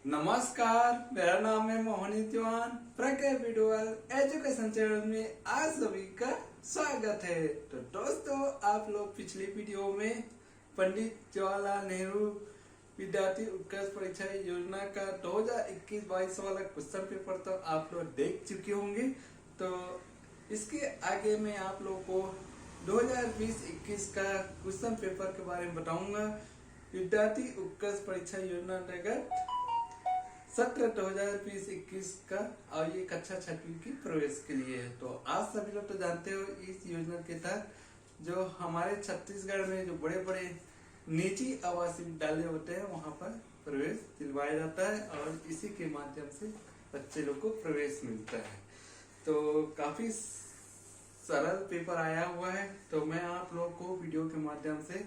नमस्कार, मेरा नाम है मोहनी चौहान। प्रज्ञा विडुअल एजुकेशन चैनल में आप सभी का स्वागत है। तो दोस्तों, आप लोग पिछली वीडियो में पंडित जवाहरलाल नेहरू विद्यार्थी उत्कर्ष परीक्षा योजना का 2021-22 वाला क्वेश्चन पेपर तो आप लोग देख चुके होंगे। तो इसके आगे मैं आप लोगों को 2020-21 का क्वेश्चन पेपर के बारे में बताऊंगा। विद्यार्थी उत्कर्ष परीक्षा योजना अंतर्गत सत्र 2020-21 का और ये कक्षा छठवीं की प्रवेश के लिए है। तो आप सभी लोग तो जानते हो, इस योजना के तहत जो हमारे छत्तीसगढ़ में जो बड़े बड़े निजी आवासीय विद्यालय होते हैं वहां पर प्रवेश दिलवाया जाता है और इसी के माध्यम से बच्चे लोग को प्रवेश मिलता है। तो काफी सरल पेपर आया हुआ है। तो मैं आप लोगों को वीडियो के माध्यम से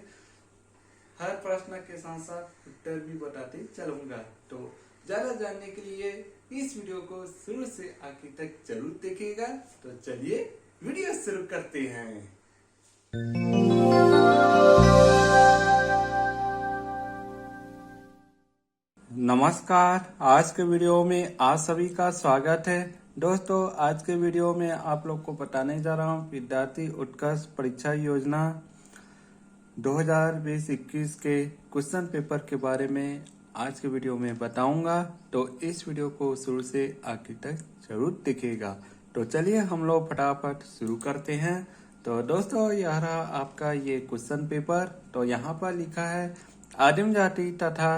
हर प्रश्न के साथ साथ उत्तर भी बताते चलूंगा। तो ज्यादा जानने के लिए इस वीडियो को शुरू से आखिर तक जरूर देखिएगा। तो चलिए वीडियो शुरू करते हैं। नमस्कार, आज के वीडियो में आप सभी का स्वागत है। दोस्तों, आज के वीडियो में आप लोग को बताने जा रहा हूँ विद्यार्थी उत्कर्ष परीक्षा योजना 2020-21 के क्वेश्चन पेपर के बारे में आज के वीडियो में बताऊंगा। तो इस वीडियो को शुरू से आखिर तक जरूर देखिएगा। तो चलिए हम लोग फटाफट शुरू करते हैं। तो दोस्तों, यह रहा आपका ये क्वेश्चन पेपर। तो यहाँ पर लिखा है आदिम जाति तथा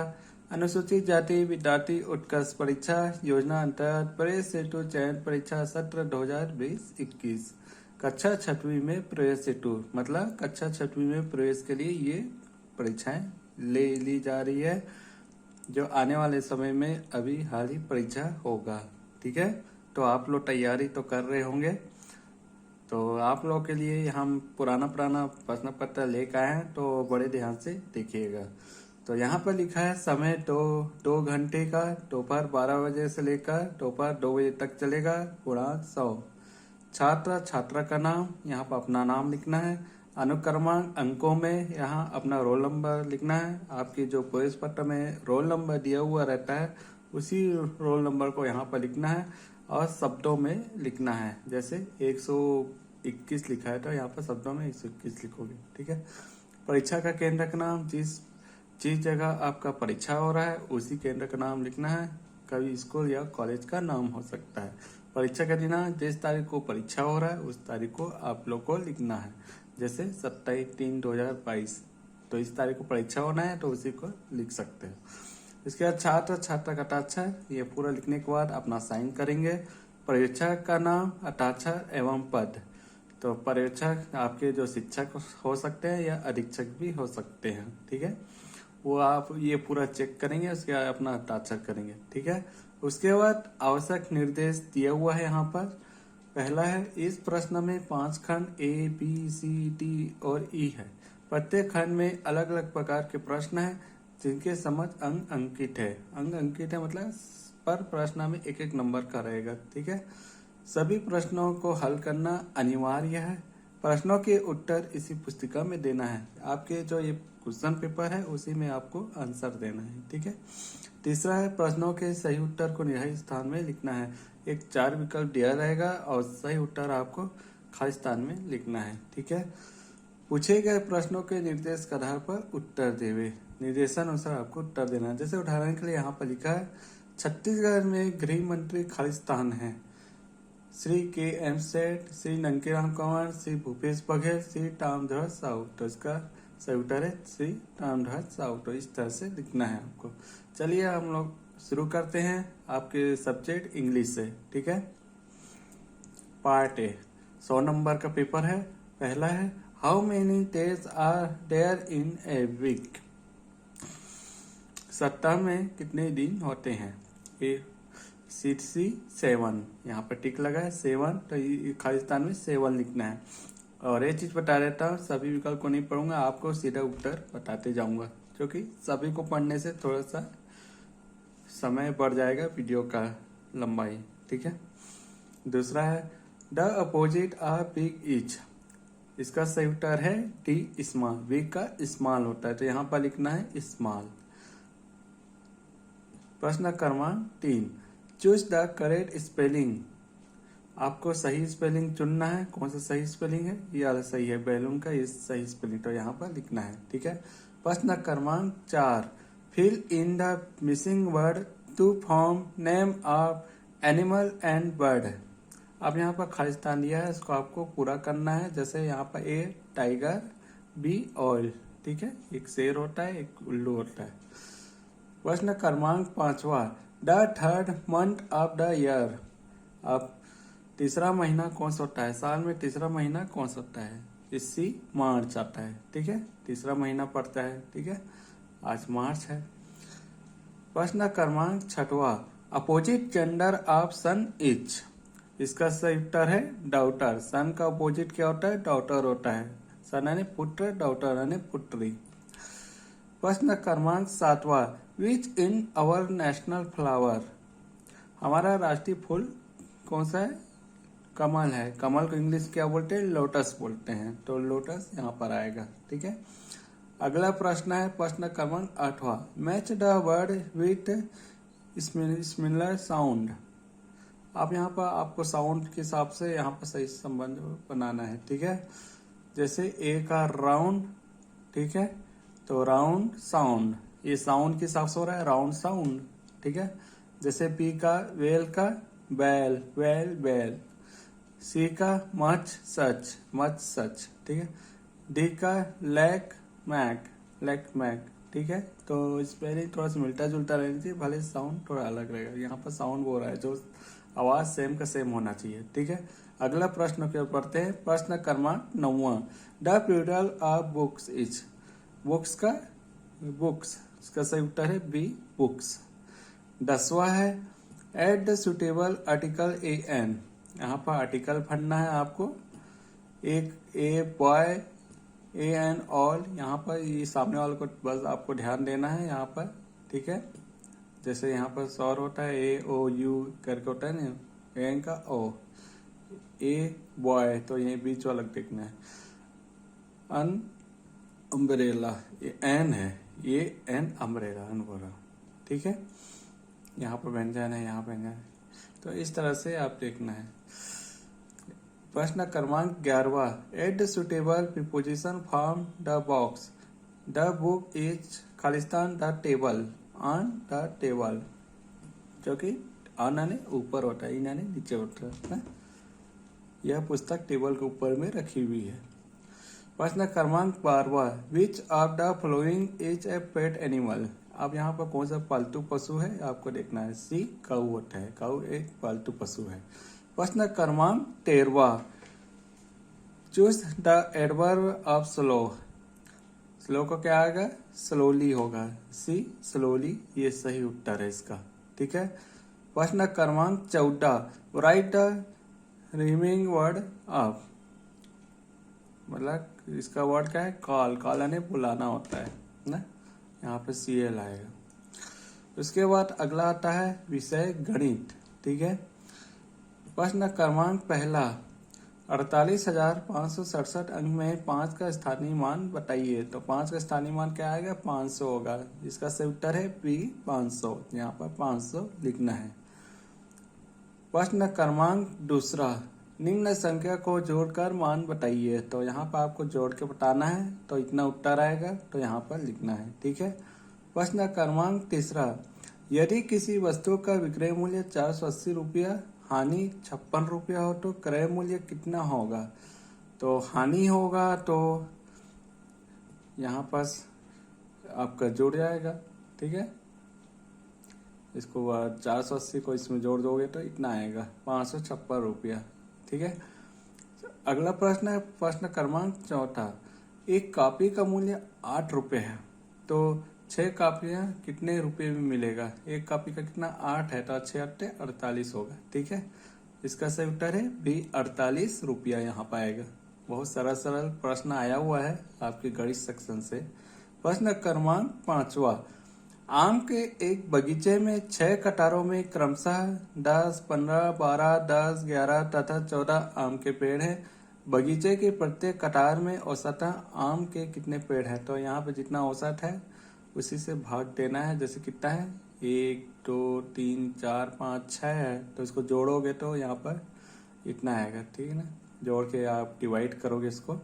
अनुसूचित जाति विद्यार्थी उत्कर्ष परीक्षा योजना अंतर्गत प्रवेश हेतु चयन परीक्षा सत्र 2020-21 कक्षा छठवीं में प्रवेश हेतु, मतलब कक्षा छठवीं में प्रवेश के लिए ये परीक्षाएं ले ली जा रही है, जो आने वाले समय में अभी हाल ही परीक्षा होगा। ठीक है, तो आप लोग तैयारी तो कर रहे होंगे। तो आप लोग के लिए हम पुराना प्रश्न पत्र लेकर आए हैं, तो बड़े ध्यान से देखिएगा। तो यहाँ पर लिखा है समय दो घंटे का, दोपहर 12 बजे से लेकर दोपहर 2 बजे तक चलेगा। पूर्णांक 100। छात्र छात्रा का नाम, यहाँ पर अपना नाम लिखना है। अनुक्रमांक अंकों में यहाँ अपना रोल नंबर लिखना है। आपकी जो प्रवेश पत्र में रोल नंबर दिया हुआ रहता है उसी रोल नंबर को यहाँ पर लिखना है और शब्दों में लिखना है। जैसे 121 लिखा है तो यहाँ पर शब्दों में 121 लिखोगे। ठीक है। परीक्षा का केंद्र का नाम, जिस जगह आपका परीक्षा हो रहा है उसी केंद्र का नाम लिखना है। कभी स्कूल या कॉलेज का नाम हो सकता है। परीक्षा का दिनांक, जिस तारीख को परीक्षा हो रहा है उस तारीख को आप लोग को लिखना है। जैसे 27/3/2022, तो इस तारीख को परीक्षा होना है तो उसी को लिख सकते हैं। इसके बाद छात्र छात्रा का हस्ताक्षर, ये पूरा लिखने के बाद अपना साइन करेंगे। पर्यवेक्षक का नाम, हस्ताक्षर एवं पद। तो पर्यवेक्षक आपके जो शिक्षक हो सकते हैं या अधीक्षक भी हो सकते हैं। ठीक है, वो आप ये पूरा चेक करेंगे, उसके बाद अपना हस्ताक्षर करेंगे। ठीक है। उसके बाद आवश्यक निर्देश दिया हुआ है यहाँ पर। पहला है, इस प्रश्न में 5 खंड A, B, C, D और E है। प्रत्येक खंड में अलग अलग प्रकार के प्रश्न हैं जिनके समझ अंक अंकित है। अंक अंकित है मतलब पर प्रश्न में एक एक नंबर का रहेगा। ठीक है। सभी प्रश्नों को हल करना अनिवार्य है। प्रश्नों के उत्तर इसी पुस्तिका में देना है। आपके जो ये क्वेश्चन पेपर है उसी में आपको आंसर देना है। ठीक है। तीसरा है, प्रश्नों के सही उत्तर को निर्धारित स्थान में लिखना है। एक 4 विकल्प दिया रहेगा और सही उत्तर आपको खाली स्थान में लिखना है। ठीक है। पूछे गए प्रश्नों के निर्देश के आधार पर उत्तर देवे, निर्देशानुसार आपको उत्तर देना है। जैसे उदाहरण के लिए यहाँ पर लिखा है छत्तीसगढ़ में गृह मंत्री खाली स्थान है। श्री KM सेठ, श्री नंकीराम कंवर, श्री भूपेश बघेल, श्री ताम्रध्वज साहू। तो इसका सही उत्तर है श्री ताम्रध्वज साहू। तो इस तरह से लिखना है आपको। चलिए हम लोग शुरू करते हैं आपके सब्जेक्ट इंग्लिश से। ठीक है। पार्ट ए, 100 नंबर का पेपर है। पहला है, how many days are there in a week. सप्ताह में कितने दिन होते हैं। ए C 7, यहाँ पर टिक लगा है 7, तो खाली स्थान में 7 लिखना है। और ये चीज बता देता हूँ, सभी विकल्प को नहीं पढ़ूंगा, आपको सीधा उत्तर बताते जाऊंगा, क्योंकि सभी को पढ़ने से थोड़ा सा समय बढ़ जाएगा वीडियो का लंबाई। ठीक है। दूसरा है, the opposite are big etch. इसका सही उत्तर है डी, स्मॉल। बिग का स्मॉल होता है, तो यहाँ पर लिखना है स्मॉल। प्रश्न क्रमांक 3, चूज द करेक्ट स्पेलिंग। आपको सही स्पेलिंग चुनना है। कौन सा सही स्पेलिंग है? ये वाला सही है, बैलून का ये सही स्पेलिंग, तो यहाँ पर लिखना है। ठीक है। प्रश्न क्रमांक 4, fill in the missing word to form name of animal and bird. अब यहाँ पर खाली स्थान दिया है, इसको आपको पूरा करना है। जैसे यहाँ पर ए टाइगर, बी ऑयल। ठीक है, एक शेर होता है, एक उल्लू होता है। प्रश्न क्रमांक 5वां, the third month of the year. अब तीसरा महीना कौन सा होता है? साल में तीसरा महीना कौन सा होता है? इसी मार्च आता है। ठीक है, तीसरा महीना पड़ता है। ठीक है, आज मार्च है। प्रश्न क्रमांक 6वां, opposite gender of son is. इसका सही उत्तर है डॉटर। सन का अपोजिट क्या होता है? डॉटर होता है। सन यानी पुत्र, डॉटर यानी पुत्री। प्रश्न क्रमांक 7वां, विच इन आवर नेशनल फ्लावर। हमारा राष्ट्रीय फूल कौन सा है? कमल है। कमल को इंग्लिश क्या बोलते हैं? लोटस बोलते हैं। तो लोटस यहाँ पर आएगा। ठीक है। अगला प्रश्न है प्रश्न क्रमांक 8वां, match the word with similar sound. अब यहाँ पर आपको साउंड के हिसाब से यहाँ पर सही संबंध बनाना है। ठीक है, जैसे ए का राउंड। ठीक है, तो राउंड साउंड, ये साउंड के हिसाब से हो रहा है, राउंड साउंड। ठीक है, जैसे बी का वेल का बैल, वेल बैल। सी का मच सच, मच सच। ठीक है, डी का लैक मैक, लैक मैक। ठीक है, तो स्पेलिंग थोड़ा सा मिलता जुलता रहना चाहिए, भले साउंड थोड़ा अलग रहेगा। यहाँ पर साउंड बोल रहा है, जो आवाज सेम का सेम होना चाहिए। ठीक है, अगला प्रश्न के पढ़ते हैं। प्रश्न क्रमांक 9वां, the plural of books is. Books का बुक्स, इसका सही उत्तर है बी बुक्स। 10वां है, add the suitable article a an. यहाँ पर आर्टिकल पढ़ना है आपको। एक a boy, a an owl. यहाँ पर ये सामने वाले को बस आपको ध्यान देना है यहाँ पर। ठीक है, जैसे यहाँ पर सौर होता है, ए ओ यू करके होता है ना, एन का ओ। ए बॉय, तो ये बीच वाला देखना है। अन अम्ब्रेला, ये एन है, ये एन अम्ब्रेला, अनबोरा। ठीक है, यहाँ पर व्यंजन है, यहाँ व्यंजन है, तो इस तरह से आप देखना है। प्रश्न क्रमांक 11वां, add suitable preposition from the box. The book is खालिस्तान the table, on the table. जो कि ऑन यानी ऊपर होता है, इन यानी नीचे होता है। यह पुस्तक टेबल के ऊपर में रखी हुई है। प्रश्न क्रमांक 12वां, which of the following is a pet animal. अब यहाँ पर कौन सा पालतू पशु है आपको देखना है। सी काऊ होता है, काऊ एक पालतू पशु है। प्रश्न क्रमांक 13वां, choose the adverb of slow. Slow को क्या आएगा? स्लोली होगा। सी स्लोली, ये सही उत्तर है इसका। ठीक है, प्रश्न क्रमांक 14, right the remaining word of. मतलब इसका वर्ड क्या है? कॉल। कॉल यानी बुलाना होता है ना, यहाँ पे सी एल आएगा। उसके बाद अगला आता है विषय गणित। ठीक है, प्रश्न क्रमांक पहला, 48,567 अंक में 5 का स्थानीय मान बताइए। तो 5 का स्थानीय मान क्या आएगा? 500 होगा। इसका सही उत्तर है बी 500। यहाँ पर 500 लिखना है। प्रश्न क्रमांक दूसरा, निम्न संख्या को जोड़कर मान बताइए। तो यहाँ पर आपको जोड़ के बताना है, तो इतना उत्तर आएगा, तो यहाँ पर लिखना है। ठीक है, प्रश्न क्रमांक तीसरा, यदि किसी वस्तु का विक्रय मूल्य 480 रुपया, हानि 56 रुपया हो तो क्रय मूल्य कितना होगा? तो हानि होगा तो यहाँ पास आपका जुड़ जाएगा। ठीक है, इसको 480 को इसमें जोड़ दोगे तो इतना आएगा 556 रुपया। ठीक है, अगला प्रश्न है प्रश्न क्रमांक चौथा, एक कॉपी का मूल्य 8 रुपये है, तो 6 कॉपियां कितने रुपए में मिलेगा? एक कॉपी का कितना? 8 है, तो 6 8 48 होगा। ठीक है, इसका सही उत्तर है बी 48 रुपया यहाँ पाएगा। बहुत सरल सरल प्रश्न आया हुआ है आपके गणित सेक्शन से। प्रश्न क्रमांक 5वां, आम के एक बगीचे में 6 कतारों में क्रमशः 10, 15, 12, 10, 11 तथा 14 आम के पेड़ हैं। बगीचे के प्रत्येक कतार में औसतन आम के कितने पेड़ हैं? तो यहाँ पे जितना औसत है उसी से भाग देना है। जैसे कितना है 1 2 3 4 5 6 है, तो इसको जोड़ोगे तो यहाँ पर इतना आएगा, ठीक है ना। जोड़ के आप डिवाइड करोगे इसको,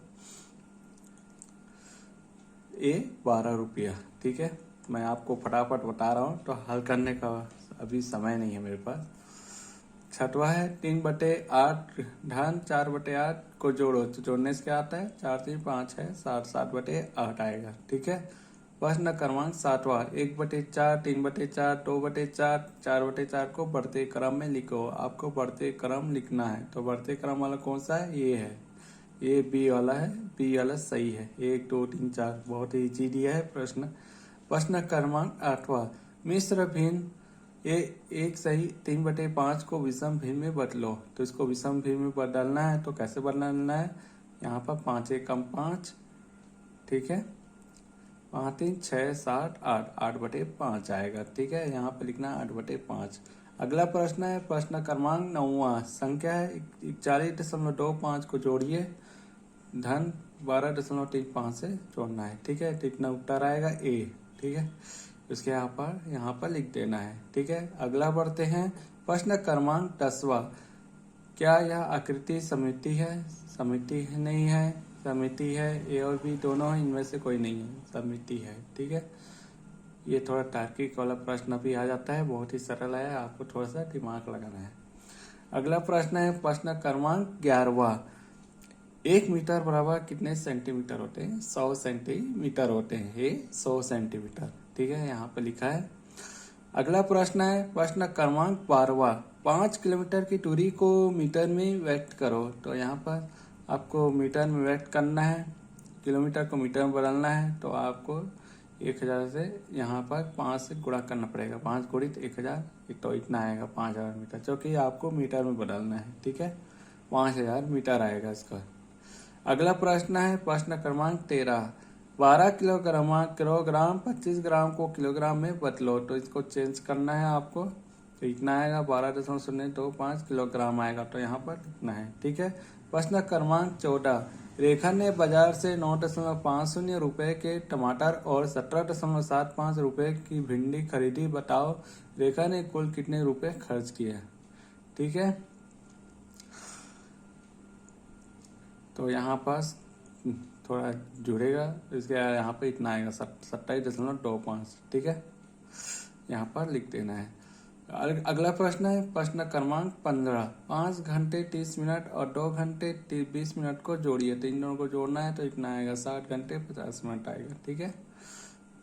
ये 12 रुपया, ठीक है। मैं आपको फटाफट बता रहा हूँ, तो हल करने का अभी समय नहीं है मेरे पास। छठवा है 3/8 धन 4/8 को जोड़ो, तो जोड़ने से क्या आता है, 4 3 5 है 7, 7/8 आएगा, ठीक है। प्रश्न क्रमांक 7वां 1/4 3/4 2/4 4/4 को बढ़ते क्रम में लिखो। आपको बढ़ते क्रम लिखना है, तो बढ़ते क्रम वाला कौन सा है, ये है, ये बी वाला है, बी वाला सही है। 1 2 3 4 बहुत ही इजी दिया है प्रश्न। प्रश्न क्रमांक 8वां मिश्र भिन्न, ये एक सही 3/5 को विषम भिन्न में बदलो। तो इसको विषम भिन्न में बदलना है, तो कैसे बदलना है, यहाँ पर 5 1 कम 5, ठीक है, 5 3 6 7 8, 8/5 आएगा, ठीक है। यहाँ पर लिखना है 8/5। अगला प्रश्न है प्रश्न क्रमांक 9वां, संख्या है 41.25 को जोड़िए, धन 12.35 से जोड़ना है, ठीक है। तो इतना उत्तर आएगा ए, ठीक है। इसके यहाँ पर लिख देना है, ठीक है। अगला बढ़ते हैं प्रश्न क्रमांक 10वां, क्या यह आकृति समिति है, समिति नहीं है, समिति है, ए और बी दोनों है, इनमें से कोई नहीं है, समिति है, ठीक है। ये थोड़ा तार्किक वाला प्रश्न भी आ जाता है, बहुत ही सरल है, आपको थोड़ा सा दिमाग लगाना है। अगला प्रश्न है प्रश्न क्रमांक 11वां, 1 मीटर बराबर कितने सेंटीमीटर होते हैं, 100 सेंटीमीटर होते हैं, ये 100 सेंटीमीटर, ठीक है, यहाँ पे लिखा है। अगला प्रश्न है प्रश्न क्रमांक 12वां, 5 किलोमीटर की दूरी को मीटर में व्यक्त करो। तो यहाँ पर आपको मीटर में व्यक्त करना है, किलोमीटर को मीटर में बदलना है, तो आपको 1000 से यहाँ पर 5 से गुणा करना पड़ेगा, 5 गुणित 1000, तो इतना आएगा 5000 मीटर, जो कि आपको मीटर में बदलना है, ठीक है। 5000 मीटर आएगा इसका। अगला प्रश्न है प्रश्न क्रमांक 13, 12 किलोग्राम 25 ग्राम को किलोग्राम में बदलो। तो इसको चेंज करना है आपको, तो इतना आएगा 12.025 किलोग्राम आएगा, तो यहाँ पर लिखना है, ठीक है। प्रश्न क्रमांक 14, रेखा ने बाजार से 9.50 रुपए के टमाटर और 17.75 रुपए की भिंडी खरीदी, बताओ रेखा ने कुल कितने रुपए खर्च किए, ठीक है। तो यहाँ पास थोड़ा जुड़ेगा, इसके यहाँ पे इतना आएगा 27.25, ठीक है, यहाँ पर लिख देना है। अगला प्रश्न है प्रश्न क्रमांक 15, 5 घंटे 30 मिनट और 2 घंटे 20 मिनट को जोड़िए। तो इन दोनों को जोड़ना है, तो इतना आएगा 60 घंटे 50 मिनट आएगा, ठीक है।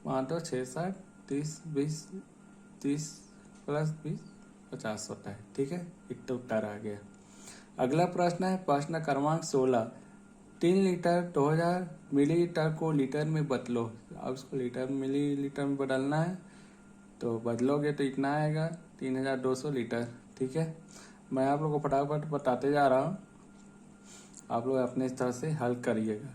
5 2 6 7 30 20 30 प्लस 20 50 होता है, ठीक है, इतना उत्तर आ गया। अगला प्रश्न है प्रश्न क्रमांक 16, 3 लीटर 2000 मिलीलीटर को लीटर में बदलो। अब उसको लीटर मिलीलीटर में बदलना है, तो बदलोगे तो इतना आएगा 3200 लीटर, ठीक है। मैं आप लोगों को फटाफट बताते जा रहा हूँ, आप लोग अपने तरह से हल करिएगा।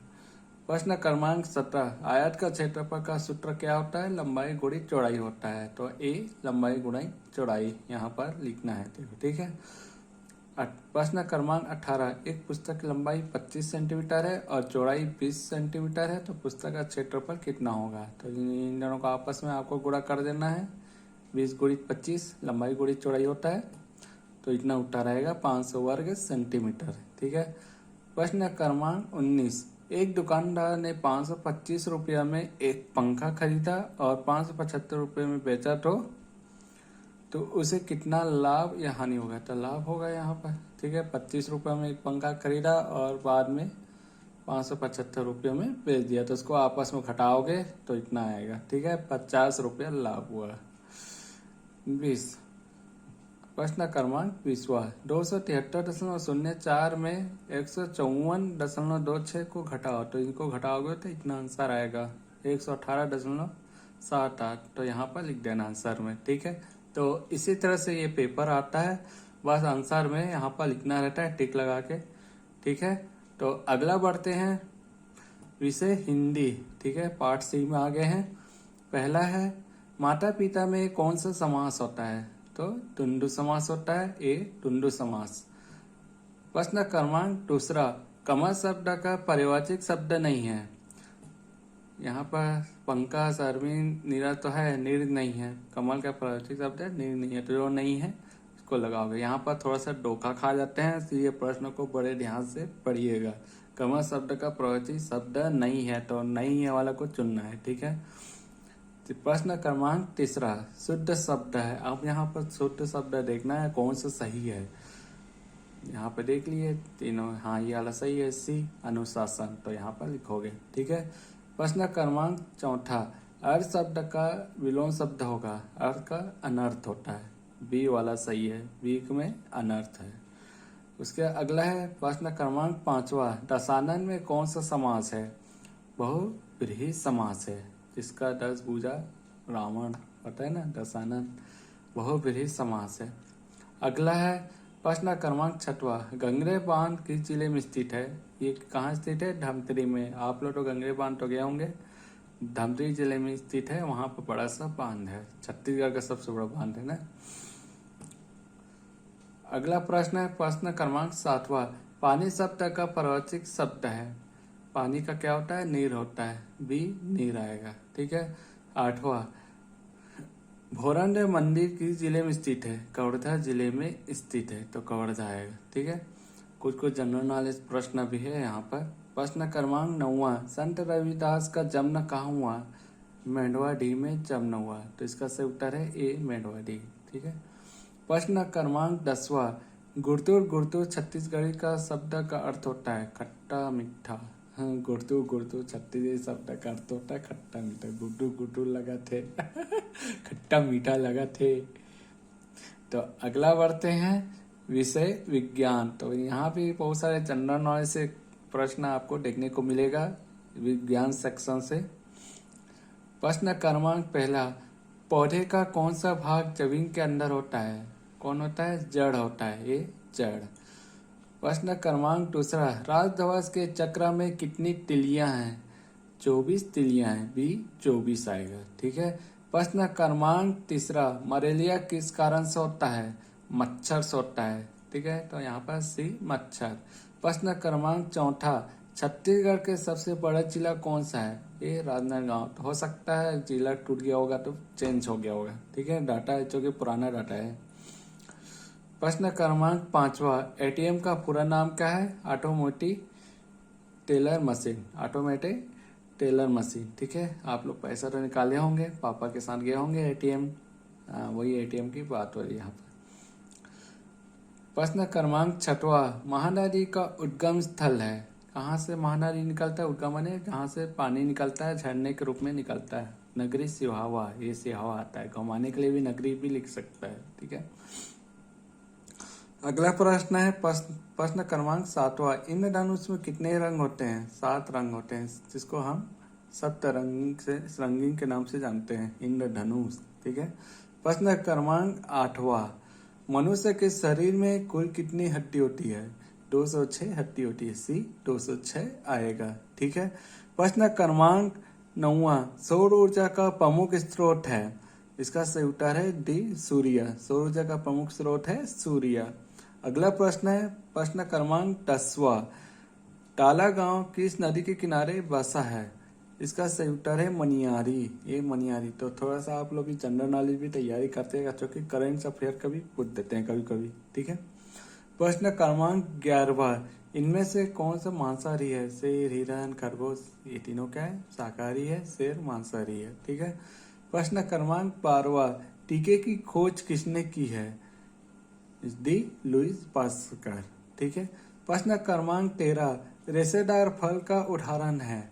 प्रश्न क्रमांक 17, आयत का क्षेत्रफल का सूत्र क्या होता है, लंबाई गुणी चौड़ाई होता है। तो ए लंबाई गुणाई चौड़ाई यहाँ पर लिखना है, ठीक है। प्रश्न क्रमांक 18, एक पुस्तक की लंबाई 25 सेंटीमीटर है और चौड़ाई 20 सेंटीमीटर है, तो पुस्तक का क्षेत्रफल कितना होगा। तो इन दोनों को आपस में आपको गुणा कर देना है, 20 गुणित 25 लंबाई गुणित चौड़ाई होता है, तो इतना उत्तर आएगा 500 वर्ग सेंटीमीटर, ठीक है। प्रश्न क्रमांक 19, एक दुकानदार ने 525 रुपया में एक पंखा खरीदा और 575 रुपये में बेचा, तो उसे कितना लाभ या हानि होगा। तो लाभ होगा यहाँ पर, ठीक है। 25 रुपये में एक पंखा खरीदा और बाद में 575 रुपये में बेच दिया, तो उसको आपस में घटाओगे तो इतना आएगा, ठीक है, 50 रुपया लाभ हुआ। 20, प्रश्न क्रमांक 20वां, 273.04 में 154.26 को घटाओ। तो इनको घटाओगे तो इतना आंसर आएगा 118.78, तो यहाँ पर लिख देना आंसर में, ठीक है। तो इसी तरह से ये पेपर आता है, बस आंसर में यहाँ पर लिखना रहता है टिक लगा के, ठीक है। तो अगला बढ़ते हैं विषय हिंदी, ठीक है, पार्ट सी में आ गए हैं। पहला है माता पिता में कौन सा समास होता है, तो तुंडु समास होता है, ए तुंडु समास। प्रश्न क्रमांक 2, कमल शब्द का परिवाचक शब्द नहीं है। यहाँ पर पंकज, अरविंद, नीरज तो है, नीर नहीं है। कमल का प्राकृतिक शब्द है, नीर नहीं है, तो जो नहीं है इसको लगाओगे। यहाँ पर थोड़ा सा धोखा खा जाते हैं, इसलिए प्रश्न को बड़े ध्यान से पढ़िएगा। कमल शब्द का प्राकृतिक शब्द नहीं है, तो नहीं है वाला को चुनना है, ठीक है। तो प्रश्न क्रमांक 3 शुद्ध शब्द है। अब यहाँ पर शुद्ध शब्द देखना है कौन सा सही है। यहाँ पे देख लिए तीनों, हाँ ये वाला सही है, सी अनुशासन, तो यहाँ पर लिखोगे, ठीक है। प्रश्न क्रमांक 4 अर्थ शब्द का विलोम शब्द होगा। अर्थ का अनर्थ होता है, बी वाला सही है, बी में अनर्थ है। उसके अगला है प्रश्न क्रमांक 5 दशानन में कौन सा समास है। बहुव्रीहि समास है, जिसका 10 भुजा रावण होता है ना, दशानन बहुव्रीहि समास है। अगला है प्रश्न क्रमांक 6 गंगरे बांध किस जिले में स्थित है। ये कहाँ स्थित है, धमतरी में। आप लोग तो गंगरे बांध तो गए होंगे, धमतरी जिले में स्थित है। वहां पर बड़ा सा बांध है, छत्तीसगढ़ का सबसे बड़ा बांध है ना। अगला प्रश्न है प्रश्न क्रमांक 7 पानी शब्द का प्रवाचिक शब्द है। पानी का क्या होता है, नीर होता है, बी नीर आएगा, ठीक है। 8वां भोरंड मंदिर किस जिले में स्थित है। कवर्धा जिले में स्थित है, तो कवर्धा आएगा, ठीक है। कुछ जनरल नॉलेज प्रश्न भी है यहाँ पर। प्रश्न क्रमांक 9 संत रविदास का जन्म कहाँ हुआ। मेंढवाडीह में जन्म हुआ, तो इसका सही उत्तर है ए मेंढवाडीह, ठीक है। प्रश्न क्रमांक 10 गुड़तुर गुड़तुर छत्तीसगढ़ी का शब्द का अर्थ होता है खट्टा मीठा। हाँ, गुड़तुर गुड़तुर छत्तीसगढ़ी शब्द का अर्थ होता है खट्टा मीठा। गुड्डू गुड्डू लगा थे खट्टा मीठा लगा थे। तो अगला बढ़ते हैं विषय विज्ञान। तो यहाँ भी बहुत सारे जनरल नॉलेज से प्रश्न आपको देखने को मिलेगा विज्ञान सेक्शन से। प्रश्न क्रमांक 1 पौधे का कौन सा भाग जमीन के अंदर होता है। कौन होता है, जड़ होता है, ये जड़। प्रश्न क्रमांक 2 राजध्वज के चक्र में कितनी तिलियां हैं। 24 तिलियां हैं, बी 24 आएगा, ठीक है। प्रश्न क्रमांक 3 मलेरिया किस कारण से होता है। मच्छर से होता है, ठीक है, तो यहाँ पर सी मच्छर। प्रश्न क्रमांक 4 छत्तीसगढ़ के सबसे बड़ा जिला कौन सा है। ये राजनांदगांव। तो हो सकता है जिला टूट गया होगा तो चेंज हो गया होगा, ठीक है, डाटा है जो कि पुराना डाटा है। प्रश्न क्रमांक 5 एटीएम का पूरा नाम क्या है। Automatic teller machine, automatic teller machine, ठीक है। आप लोग पैसा तो निकाले होंगे, पापा के साथ गए होंगे एटीएम, वही एटीएम की बात हो रही है यहाँ पर। प्रश्न क्रमांक 6 महानदी का उद्गम स्थल है। कहाँ से महानदी निकलता है, उद्गम है जहाँ से पानी निकलता है, झरने के रूप में निकलता है। नगरी सिहावा, ये सिहावा आता है, घुमाने के लिए भी नगरी भी लिख सकता है, ठीक है। अगला प्रश्न है प्रश्न क्रमांक 7 इंद्रधनुष में कितने रंग होते हैं। 7 रंग होते हैं, जिसको हम सप्तरंगी से रंगीन के नाम से जानते हैं, इंद्रधनुष, ठीक है। प्रश्न क्रमांक 8 मनुष्य के शरीर में कुल कितनी हड्डी होती है। 206 हड्डी होती है, सी 206 आएगा, ठीक है। प्रश्न क्रमांक 9 सौर ऊर्जा का प्रमुख स्रोत है। इसका सही उत्तर है डी सूर्य। सौर ऊर्जा का प्रमुख स्रोत है सूर्य। अगला प्रश्न है प्रश्न क्रमांक 10 टाला गांव किस नदी के किनारे बसा है। इसका सही उत्तर है मनियारी, ये मनियारी। तो थोड़ा सा आप लोग भी जनरल नॉलेज भी तैयारी करते हैं, क्योंकि करंट अफेयर कभी पूछ देते हैं कभी कभी, ठीक है। प्रश्न क्रमांक 11 इनमें से कौन सा मांसाहारी है। शेर, हिरन, खरगोश, ये तीनों क्या है, शाकाहारी है। शेर मांसाहारी है, ठीक है। प्रश्न क्रमांक 12 टीके की खोज किसने की है। डी लुईस पास्कर, ठीक है। प्रश्न क्रमांक 13 रेशेदार फल का उदाहरण है।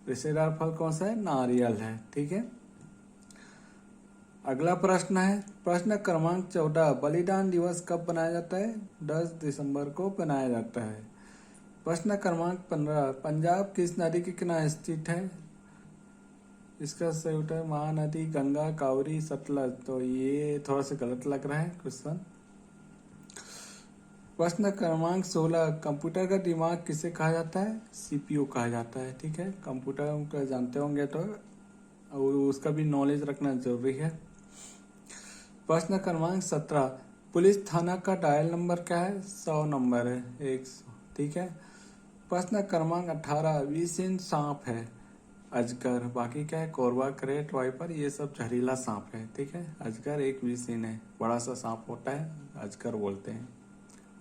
रेशेदार फल कौन सा है, नारियल है, ठीक है। अगला प्रश्न है प्रश्न क्रमांक 14 बलिदान दिवस कब बनाया जाता है। 10 दिसंबर को बनाया जाता है। प्रश्न क्रमांक 15 पंजाब किस नदी के किनारे स्थित है। इसका सही उत्तर है महानदी, गंगा, कावेरी, सतलज। तो ये थोड़ा सा गलत लग रहा है क्वेश्चन। प्रश्न क्रमांक 16 कंप्यूटर का दिमाग किसे कहा जाता है। सीपीयू कहा जाता है, ठीक है। कंप्यूटर का जानते होंगे तो उसका भी नॉलेज रखना जरूरी है। प्रश्न क्रमांक 17 पुलिस थाना का डायल नंबर क्या है। 100 नंबर है, 100, ठीक है। प्रश्न क्रमांक 18 विषहीन सांप है। अजगर, बाकी क्या है कोरवा, क्रेट, वाइपर, ये सब जहरीला सांप है। ठीक है, अजगर एक विषीन है, बड़ा सा सांप होता है, अजगर बोलते हैं,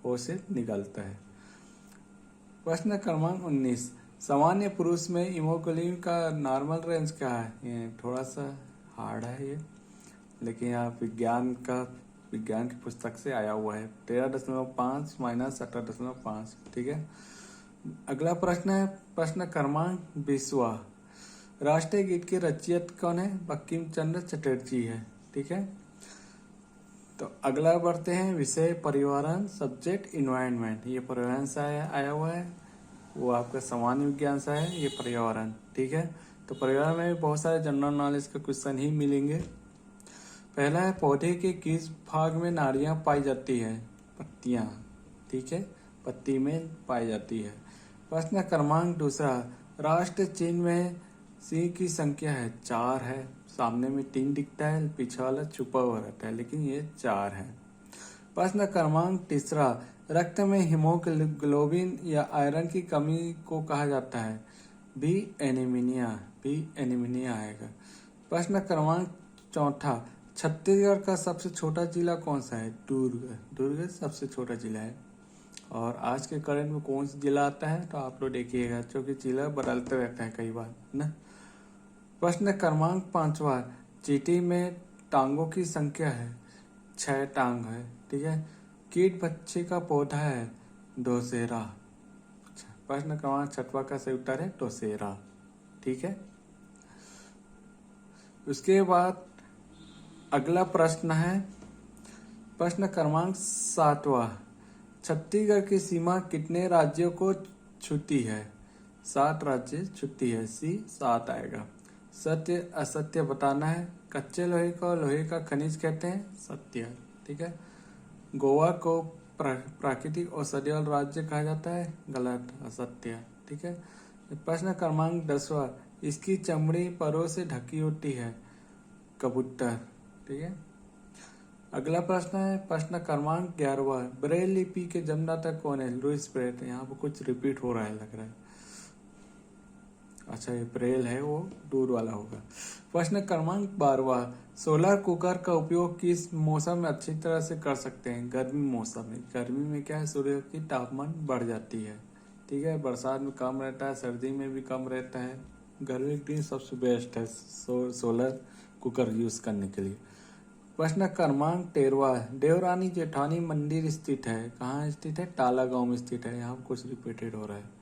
वो से निकलता है। प्रश्न क्रमांक 19, सामान्य पुरुष में हीमोग्लोबिन का नॉर्मल रेंज क्या है? ये थोड़ा सा हार्ड है ये, लेकिन यहाँ विज्ञान की पुस्तक से आया हुआ है। 13.5 माइनस 18.5। ठीक है, अगला प्रश्न है प्रश्न क्रमांक 20, राष्ट्रीय गीत के रचयिता कौन है? बंकिम चंद्र चटर्जी है। ठीक है, तो अगला बढ़ते हैं विषय पर्यावरण, सब्जेक्ट इन्वायरमेंट। ये पर्यावरण से आया हुआ है, वो आपका सामान्य विज्ञान से है, ये पर्यावरण। ठीक है, तो पर्यावरण में भी बहुत सारे जनरल नॉलेज के क्वेश्चन ही मिलेंगे। पहला है पौधे के किस भाग में नाड़ियां पाई जाती है? पत्तियां। ठीक है, पत्ती में पाई जाती है। प्रश्न क्रमांक 2, राष्ट्र चिन्ह में सिंह की संख्या है 4 है। सामने में 3 दिखता है, पीछे वाला छुपा हुआ रहता है, लेकिन ये 4 है। प्रश्न क्रमांक 3, रक्त में हीमोग्लोबिन या आयरन की कमी को कहा जाता है? बी एनीमिया आएगा। प्रश्न क्रमांक 4, छत्तीसगढ़ का सबसे छोटा जिला कौन सा है? दुर्ग सबसे छोटा जिला है। और आज के करंट में कौन सा जिला आता है तो आप लोग देखिएगा, क्योंकि जिला बदलते रहता है कई बार ना। प्रश्न क्रमांक 5, चींटी में टांगों की संख्या है? 6 टांग है। ठीक है, कीट बच्चे का पौधा है? डोसेरा। प्रश्न क्रमांक 6 का सही उत्तर है डोसेरा। ठीक है, उसके बाद अगला प्रश्न है प्रश्न क्रमांक 7, छत्तीसगढ़ की सीमा कितने राज्यों को छूती है? 7 राज्य छूती है, सी 7 आएगा। सत्य असत्य बताना है। कच्चे लोहे को लोहे का खनिज कहते हैं? सत्य। ठीक है, गोवा को प्राकृतिक औषधीय राज्य कहा जाता है? गलत, असत्य। ठीक है, प्रश्न क्रमांक 10, इसकी चमड़ी परों से ढकी होती है? कबूतर। ठीक है, अगला प्रश्न है प्रश्न क्रमांक 11, ब्रेल लिपि के जन्मदाता कौन है? Louis Braille. यहाँ पर कुछ रिपीट हो रहा है लग रहा है। अच्छा, ये ब्रेल है, वो दूर वाला होगा। प्रश्न क्रमांक 12, सोलर कुकर का उपयोग किस मौसम में अच्छी तरह से कर सकते हैं? गर्मी मौसम में। गर्मी में क्या है, सूर्य की तापमान बढ़ जाती है। ठीक है, बरसात में कम रहता है, सर्दी में भी कम रहता है। गर्मी के दिन सबसे बेस्ट है सोलर कुकर यूज करने के लिए। प्रश्न क्रमांक 13, देवरानी जेठानी मंदिर स्थित है? कहाँ स्थित है? टाला गांव में स्थित है। यहाँ कुछ रिपीटेड हो रहा है।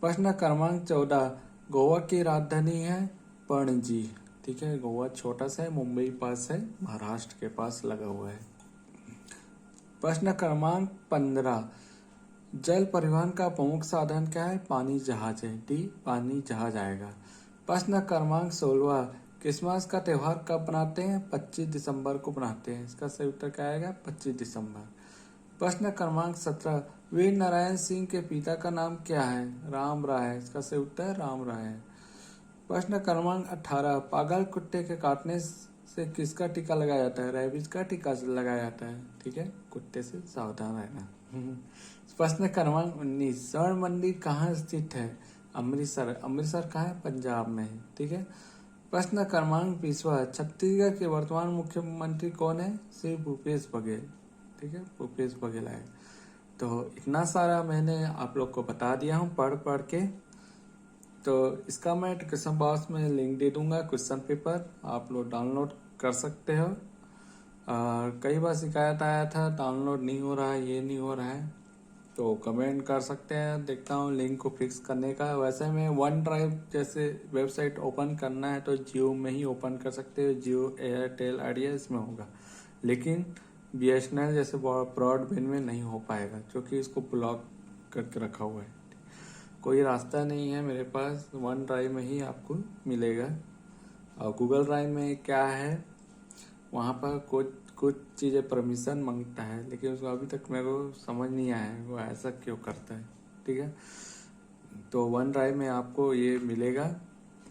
प्रश्न क्रमांक 14, गोवा की राजधानी है? पणजी। ठीक है, गोवा छोटा सा है, मुंबई पास है, महाराष्ट्र के पास लगा हुआ है। प्रश्न क्रमांक 15, जल परिवहन का प्रमुख साधन क्या है? पानी जहाज है, डी पानी जहाज आएगा। प्रश्न क्रमांक 16, क्रिसमस का त्यौहार कब मनाते हैं? 25 दिसंबर को मनाते हैं। इसका सही उत्तर क्या आएगा? 25 दिसंबर। प्रश्न क्रमांक 17, वीर नारायण सिंह के पिता का नाम क्या है? राम राय। इसका सही उत्तर राम राय है। प्रश्न क्रमांक 18, पागल कुत्ते के काटने से किसका टीका लगाया जाता है? रेबीज का टीका लगाया जाता है। ठीक है, कुत्ते से सावधान रहना। प्रश्न क्रमांक 19, स्वर्ण मंदिर कहाँ स्थित है? अमृतसर। अमृतसर कहाँ है? पंजाब में है। ठीक है, प्रश्न क्रमांक 20, छत्तीसगढ़ के वर्तमान मुख्यमंत्री कौन है? श्री भूपेश बघेल। ठीक है, भूपेश बघेल आए। तो इतना सारा मैंने आप लोग को बता दिया हूँ पढ़ के। तो इसका मैं डिस्क्रिप्शन बॉक्स में लिंक दे दूंगा, क्वेश्चन पेपर आप लोग डाउनलोड कर सकते हो। और कई बार शिकायत आया था डाउनलोड नहीं हो रहा है, ये नहीं हो रहा है, तो कमेंट कर सकते हैं, देखता हूँ लिंक को फिक्स करने का। वैसे में वन ड्राइव जैसे वेबसाइट ओपन करना है तो जियो में ही ओपन कर सकते हो, जियो, एयरटेल, आइडिया इसमें होगा, लेकिन BSNL जैसे ब्रॉडबैंड में नहीं हो पाएगा, क्योंकि इसको ब्लॉक करके रखा हुआ है। कोई रास्ता नहीं है मेरे पास, वन ड्राइव में ही आपको मिलेगा। और गूगल ड्राइव में क्या है, वहाँ पर कुछ चीज़ें परमिशन मांगता है, लेकिन उसको अभी तक मेरे को समझ नहीं आया है वो ऐसा क्यों करता है। ठीक है, तो वन ड्राइव में आपको ये मिलेगा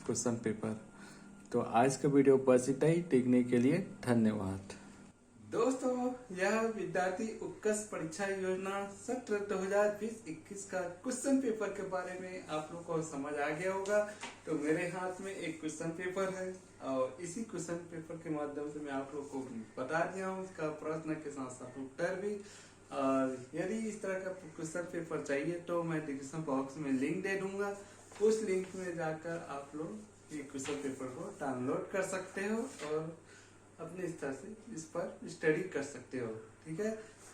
क्वेश्चन पेपर। तो आज का वीडियो बस इतना ही, देखने के लिए धन्यवाद। दोस्तों यह विद्यार्थी उत्कर्ष परीक्षा योजना सत्र 2020-21 का क्वेश्चन पेपर के बारे में आप लोग को समझ आ गया होगा। तो मेरे हाथ में एक क्वेश्चन पेपर है और इसी क्वेश्चन पेपर के माध्यम से मैं आप लोग को बता दिया हूँ इसका प्रश्न के साथ साथ उत्तर भी। और यदि इस तरह का क्वेश्चन पेपर चाहिए तो मैं डिस्क्रिप्शन बॉक्स में लिंक दे दूंगा, उस लिंक में जाकर आप लोग ये क्वेश्चन पेपर को डाउनलोड कर सकते हो और अपने इस तरह से इस पर स्टडी कर सकते हो। ठीक है,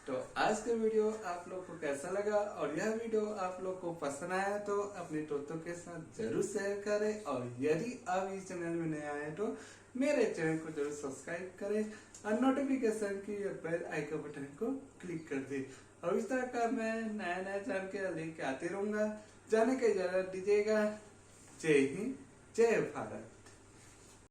तो आज का वीडियो आप लोग को कैसा लगा और यह वीडियो आप लोग को पसंद आया तो अपने दोस्तों के साथ जरूर शेयर करें। और यदि आप इस चैनल में नए आए तो मेरे चैनल को जरूर सब्सक्राइब करें और नोटिफिकेशन की बेल आइकन बटन को क्लिक कर दे। और इस तरह का मैं नया नया जानकारी लेके आते रहूंगा, जाने की इजाजत दीजिएगा। जय हिंद, जय भारत।